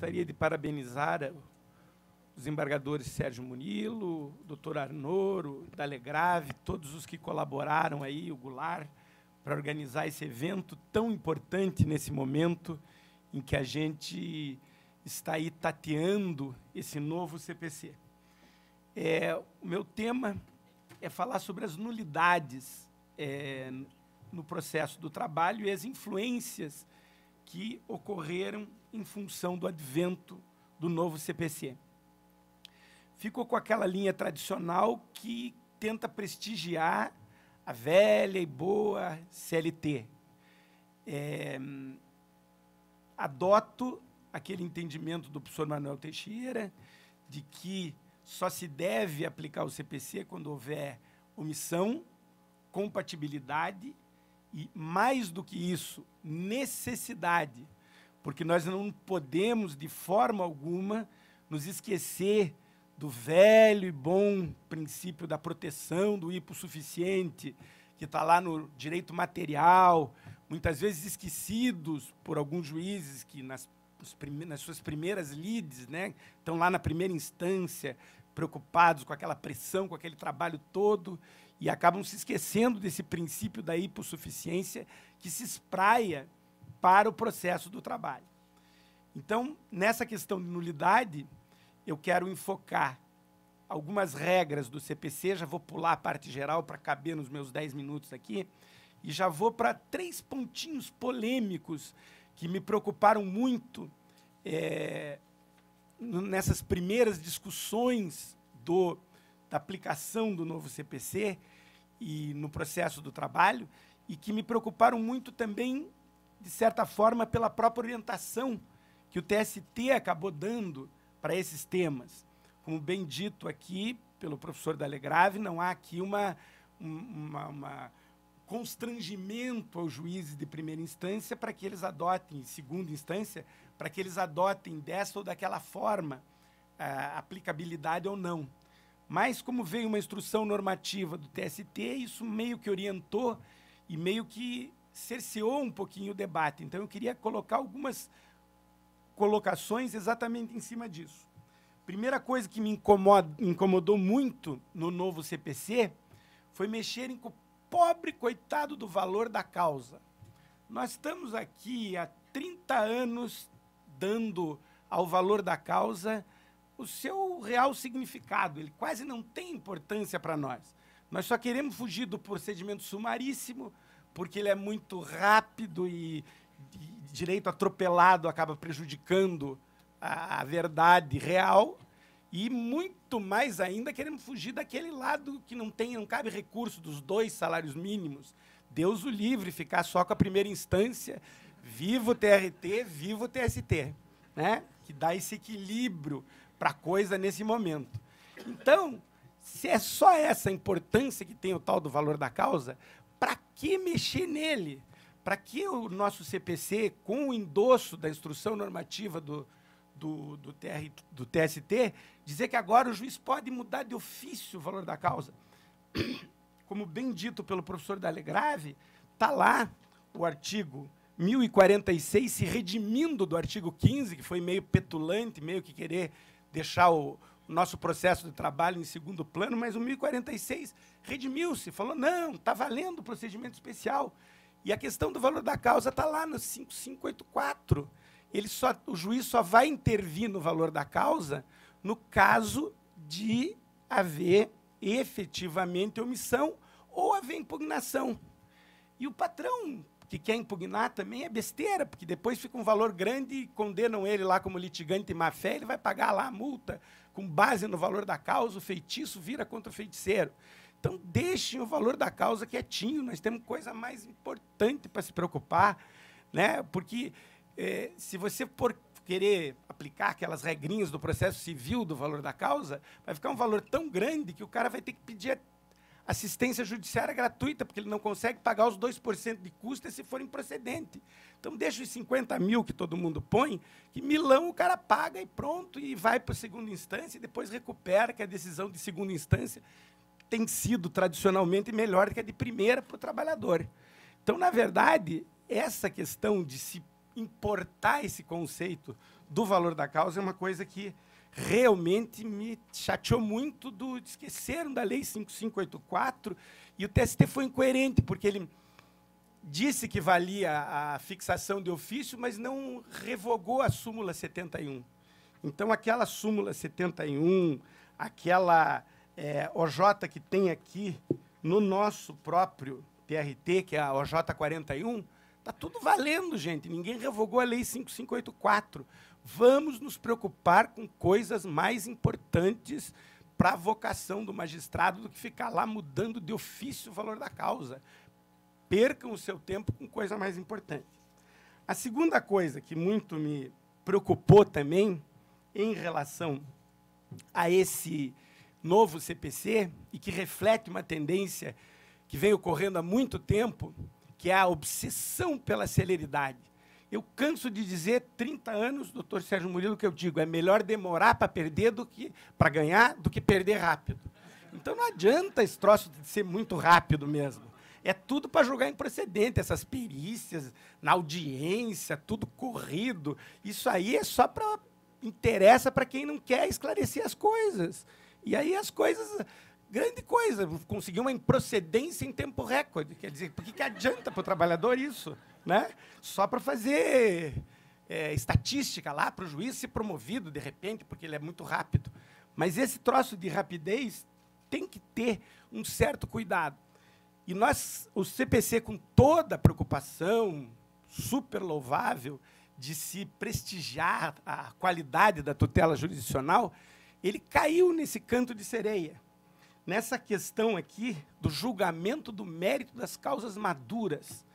gostaria de parabenizar os embargadores Sérgio Murilo, o doutor Arnoro, da Alegrave, todos os que colaboraram aí, o Goulart, para organizar esse evento tão importante nesse momento em que a gente está aí tateando esse novo CPC. O meu tema é falar sobre as nulidades no processo do trabalho e as influências que ocorreram em função do advento do novo CPC. Ficou com aquela linha tradicional que tenta prestigiar a velha e boa CLT. Adoto aquele entendimento do professor Manuel Teixeira de que só se deve aplicar o CPC quando houver omissão, compatibilidade e, mais do que isso, necessidade, porque nós não podemos, de forma alguma, nos esquecer do velho e bom princípio da proteção do hipossuficiente, que está lá no direito material, muitas vezes esquecidos por alguns juízes que, nas suas primeiras lides, né, estão lá na primeira instância, preocupados com aquela pressão, com aquele trabalho todo, e acabam se esquecendo desse princípio da hipossuficiência que se espraia para o processo do trabalho. Então, nessa questão de nulidade, eu quero enfocar algumas regras do CPC, já vou pular a parte geral para caber nos meus 10 minutos aqui, e já vou para 3 pontinhos polêmicos que me preocuparam muito nessas primeiras discussões da aplicação do novo CPC e no processo do trabalho, e que me preocuparam muito também, de certa forma, pela própria orientação que o TST acabou dando para esses temas. Como bem dito aqui pelo professor da Alegrave, não há aqui constrangimento aos juízes de primeira instância para que eles adotem, em segunda instância, para que eles adotem dessa ou daquela forma a aplicabilidade ou não. Mas, como veio uma instrução normativa do TST, isso meio que orientou e meio que cerceou um pouquinho o debate. Então, eu queria colocar algumas colocações exatamente em cima disso. Primeira coisa que me incomodou muito no novo CPC foi mexerem com o pobre coitado do valor da causa. Nós estamos aqui há 30 anos dando ao valor da causa o seu real significado. Ele quase não tem importância para nós. Nós só queremos fugir do procedimento sumaríssimo, porque ele é muito rápido e direito atropelado acaba prejudicando a verdade real, e muito mais ainda queremos fugir daquele lado que não cabe recurso dos 2 salários mínimos. Deus o livre, ficar só com a primeira instância, viva o TRT, viva o TST, né? Que dá esse equilíbrio para a coisa nesse momento. Então, se é só essa importância que tem o tal do valor da causa, para que mexer nele? Para que o nosso CPC, com o endosso da instrução normativa do TST, dizer que agora o juiz pode mudar de ofício o valor da causa? Como bem dito pelo professor da Alegrave, está lá o artigo 1046 se redimindo do artigo 15, que foi meio petulante, meio que querer deixar o nosso processo de trabalho em segundo plano, mas o 1046 redimiu-se, falou, não, está valendo o procedimento especial. E a questão do valor da causa está lá no 5584. O juiz só vai intervir no valor da causa no caso de haver efetivamente omissão ou haver impugnação. E o patrão que quer impugnar também é besteira, porque depois fica um valor grande e condenam ele lá como litigante de má-fé, ele vai pagar lá a multa com base no valor da causa, o feitiço vira contra o feiticeiro. Então, deixem o valor da causa quietinho, nós temos coisa mais importante para se preocupar, né? Porque se você for querer aplicar aquelas regrinhas do processo civil do valor da causa, vai ficar um valor tão grande que o cara vai ter que pedir assistência judiciária gratuita, porque ele não consegue pagar os 2% de custo se for improcedente. Então, deixa os 50 mil que todo mundo põe, que milão o cara paga e pronto, e vai para a segunda instância e depois recupera, que a decisão de segunda instância tem sido tradicionalmente melhor do que a de primeira para o trabalhador. Então, na verdade, essa questão de se importar esse conceito do valor da causa é uma coisa que realmente me chateou muito esqueceram da Lei 5584, e o TST foi incoerente, porque ele disse que valia a fixação de ofício, mas não revogou a súmula 71. Então, aquela súmula 71, aquela OJ que tem aqui no nosso próprio TRT, que é a OJ 41, está tudo valendo, gente. Ninguém revogou a Lei 5584. Vamos nos preocupar com coisas mais importantes para a vocação do magistrado do que ficar lá mudando de ofício o valor da causa. Percam o seu tempo com coisa mais importante. A segunda coisa que muito me preocupou também em relação a esse novo CPC, e que reflete uma tendência que vem ocorrendo há muito tempo, que é a obsessão pela celeridade. Eu canso de dizer, 30 anos, doutor Sérgio Murilo, que eu digo, é melhor demorar para perder para ganhar do que perder rápido. Então, não adianta esse troço de ser muito rápido mesmo. É tudo para julgar improcedente, essas perícias na audiência, tudo corrido. Isso aí é só para... interessa para quem não quer esclarecer as coisas. E aí as coisas... grande coisa, conseguir uma improcedência em tempo recorde. Quer dizer, por que adianta para o trabalhador isso? Né? Só para fazer estatística lá, para o juiz ser promovido, de repente, porque ele é muito rápido. Mas esse troço de rapidez tem que ter um certo cuidado. E nós, o CPC, com toda a preocupação super louvável de se prestigiar a qualidade da tutela jurisdicional, ele caiu nesse canto de sereia, nessa questão aqui do julgamento do mérito das causas maduras.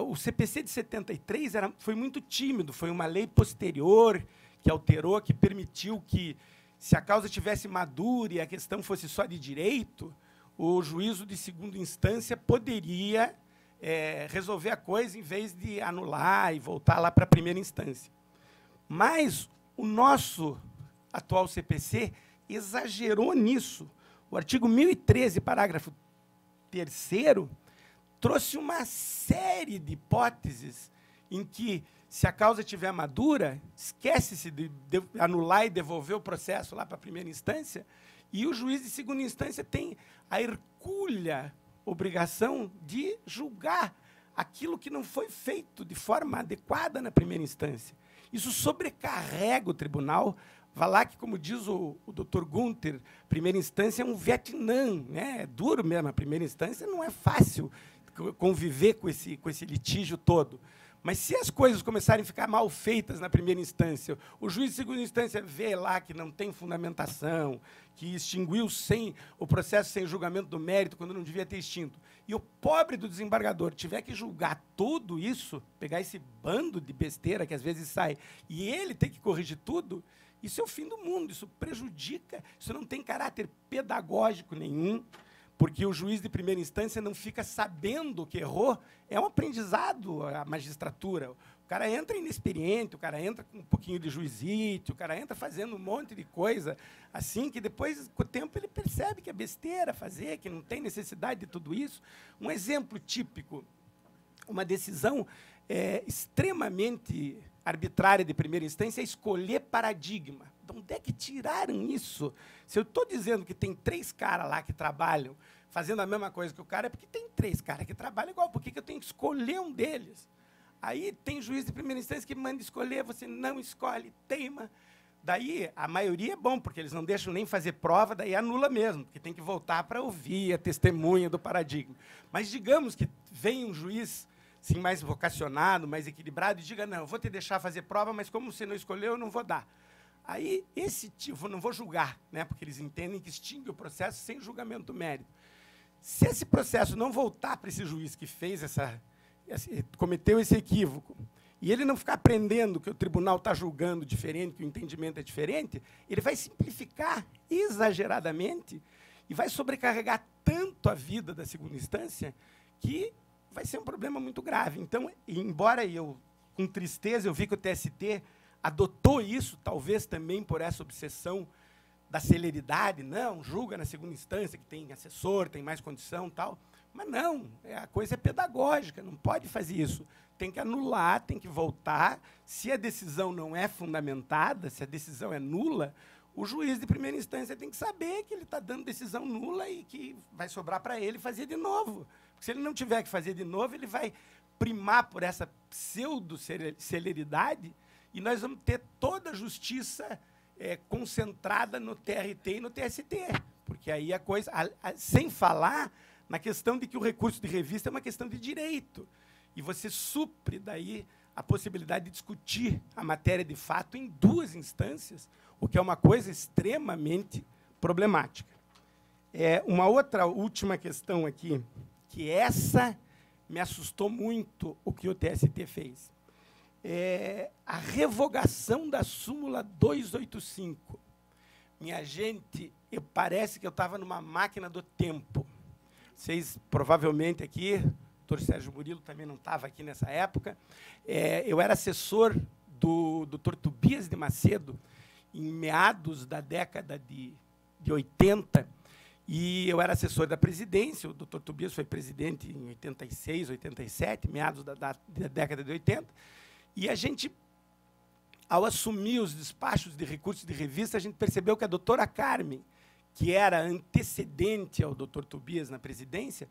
O CPC de 73 foi muito tímido, foi uma lei posterior que alterou, que permitiu que, se a causa tivesse madura e a questão fosse só de direito, o juízo de segunda instância poderia resolver a coisa em vez de anular e voltar lá para a primeira instância. Mas o nosso atual CPC exagerou nisso. O artigo 1013, parágrafo 3º, trouxe uma série de hipóteses em que, se a causa estiver madura, esquece-se de anular e devolver o processo lá para a primeira instância, e o juiz de segunda instância tem a hercúlea obrigação de julgar aquilo que não foi feito de forma adequada na primeira instância. Isso sobrecarrega o tribunal. Vai lá que, como diz o doutor Gunther, primeira instância é um Vietnã, né? É duro mesmo, a primeira instância não é fácil conviver com esse litígio todo. Mas se as coisas começarem a ficar mal feitas na primeira instância, o juiz de segunda instância vê lá que não tem fundamentação, que extinguiu o processo sem julgamento do mérito, quando não devia ter extinto, e o pobre do desembargador tiver que julgar tudo isso, pegar esse bando de besteira que às vezes sai, e ele tem que corrigir tudo, isso é o fim do mundo, isso prejudica, isso não tem caráter pedagógico nenhum, porque o juiz de primeira instância não fica sabendo que errou. É um aprendizado a magistratura. O cara entra inexperiente, o cara entra com um pouquinho de juizite, o cara entra fazendo um monte de coisa, assim, que depois, com o tempo, ele percebe que é besteira fazer, que não tem necessidade de tudo isso. Um exemplo típico, uma decisão extremamente arbitrária de primeira instância é escolher paradigma. De onde é que tiraram isso? Se eu estou dizendo que tem 3 caras lá que trabalham fazendo a mesma coisa que o cara, é porque tem 3 caras que trabalham igual. Por que eu tenho que escolher um deles? Aí tem juiz de primeira instância que manda escolher, você não escolhe, teima. Daí, a maioria é bom, porque eles não deixam nem fazer prova, daí anula mesmo, porque tem que voltar para ouvir a testemunha do paradigma. Mas digamos que vem um juiz assim, mais vocacionado, mais equilibrado, e diga, não, eu vou te deixar fazer prova, mas como você não escolheu, eu não vou dar. Aí, esse tipo, não vou julgar, né, porque eles entendem que extingue o processo sem julgamento do mérito. Se esse processo não voltar para esse juiz que fez cometeu esse equívoco, e ele não ficar aprendendo que o tribunal está julgando diferente, que o entendimento é diferente, ele vai simplificar exageradamente e vai sobrecarregar tanto a vida da segunda instância que vai ser um problema muito grave. Então, embora com tristeza, eu vi que o TST adotou isso, talvez também por essa obsessão da celeridade, não, julga na segunda instância, que tem assessor, tem mais condição, tal, Mas não, a coisa é pedagógica, não pode fazer isso. Tem que anular, tem que voltar. Se a decisão não é fundamentada, se a decisão é nula, o juiz de primeira instância tem que saber que ele está dando decisão nula e que vai sobrar para ele fazer de novo. Porque se ele não tiver que fazer de novo, ele vai primar por essa pseudo-celeridade e nós vamos ter toda a justiça concentrada no TRT e no TST. Porque aí a coisa... sem falar na questão de que o recurso de revista é uma questão de direito. E você supre daí a possibilidade de discutir a matéria de fato em duas instâncias, o que é uma coisa extremamente problemática. Uma outra última questão aqui, que essa me assustou muito o que o TST fez. A revogação da súmula 285. Minha gente, parece que eu estava numa máquina do tempo. Vocês, provavelmente, aqui, o doutor Sérgio Murilo também não estava aqui nessa época, eu era assessor do doutor Tobias de Macedo, em meados da década de 80, e eu era assessor da presidência, o doutor Tobias foi presidente em 86, 87, meados da década de 80, e a gente, ao assumir os despachos de recursos de revista, a gente percebeu que a doutora Carmen, que era antecedente ao doutor Tobias na presidência,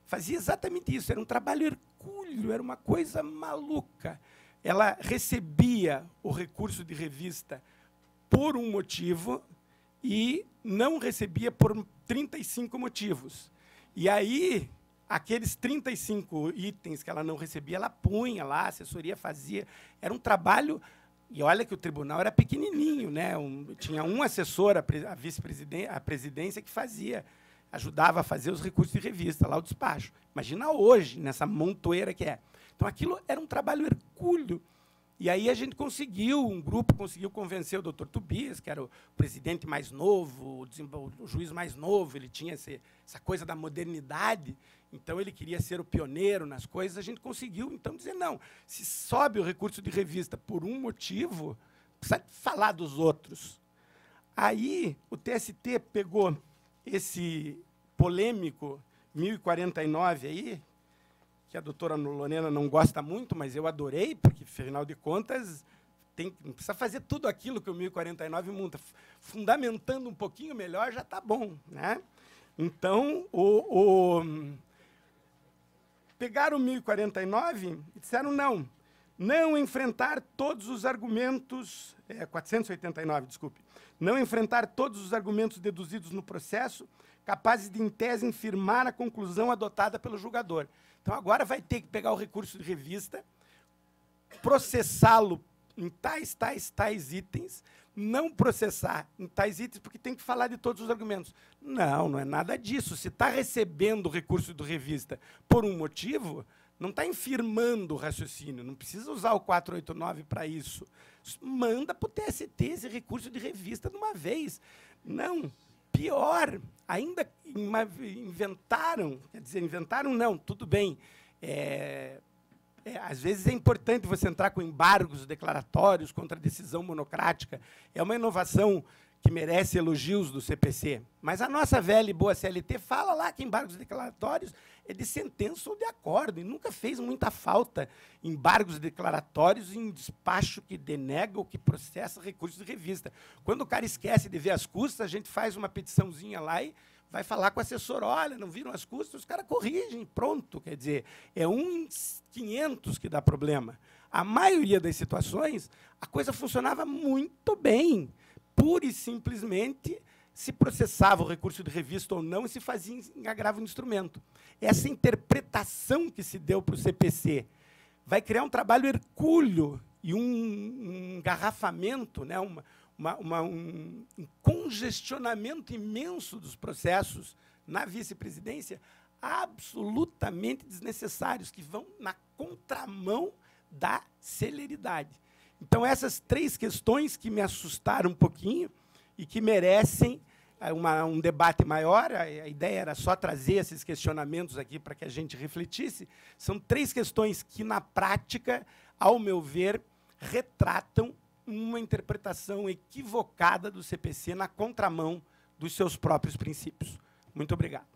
fazia exatamente isso, era um trabalho hercúleo, era uma coisa maluca. Ela recebia o recurso de revista por um motivo e não recebia por 35 motivos. E aí, aqueles 35 itens que ela não recebia, ela punha lá, a assessoria fazia. Era um trabalho... E olha que o tribunal era pequenininho, né? Tinha um assessor, a presidência, que ajudava a fazer os recursos de revista, lá o despacho. Imagina hoje, nessa montoeira que é. Então, aquilo era um trabalho hercúleo. E aí a gente um grupo conseguiu convencer o doutor Tobias, que era o presidente mais novo, o juiz mais novo, ele tinha essa coisa da modernidade, então ele queria ser o pioneiro nas coisas, a gente conseguiu, então, dizer, não, se sobe o recurso de revista por um motivo, precisa falar dos outros. Aí o TST pegou esse polêmico 1049 aí, que a doutora Lorena não gosta muito, mas eu adorei, porque, afinal de contas, não precisa fazer tudo aquilo que o 1049 monta. Fundamentando um pouquinho melhor, já está bom, né? Então, pegaram o 1049 e disseram não enfrentar todos os argumentos... 489, desculpe. Não enfrentar todos os argumentos deduzidos no processo, capazes de, em tese, infirmar a conclusão adotada pelo julgador. Então, agora vai ter que pegar o recurso de revista, processá-lo em tais itens, não processar em tais itens, porque tem que falar de todos os argumentos. Não é nada disso. Se está recebendo o recurso de revista por um motivo, não está infirmando o raciocínio, não precisa usar o 489 para isso. Manda para o TST esse recurso de revista de uma vez. Não. Pior, ainda inventaram não, tudo bem. Às vezes é importante você entrar com embargos declaratórios contra a decisão monocrática. É uma inovação que merece elogios do CPC. Mas a nossa velha e boa CLT fala lá que embargos declaratórios é de sentença ou de acordo, e nunca fez muita falta embargos declaratórios em despacho que denega ou que processa recursos de revista. Quando o cara esquece de ver as custas, a gente faz uma petiçãozinha lá e vai falar com o assessor, olha, não viram as custas, os caras corrigem, pronto. Quer dizer, é 1 em 500 que dá problema. A maioria das situações, a coisa funcionava muito bem. Pura e simplesmente se processava o recurso de revista ou não e se fazia em agravo de instrumento. Essa interpretação que se deu para o CPC vai criar um trabalho hercúleo e um engarrafamento, né, um congestionamento imenso dos processos na vice-presidência, absolutamente desnecessários, que vão na contramão da celeridade. Então, essas 3 questões que me assustaram um pouquinho e que merecem um debate maior, a ideia era só trazer esses questionamentos aqui para que a gente refletisse, são 3 questões que, na prática, ao meu ver, retratam uma interpretação equivocada do CPC na contramão dos seus próprios princípios. Muito obrigado.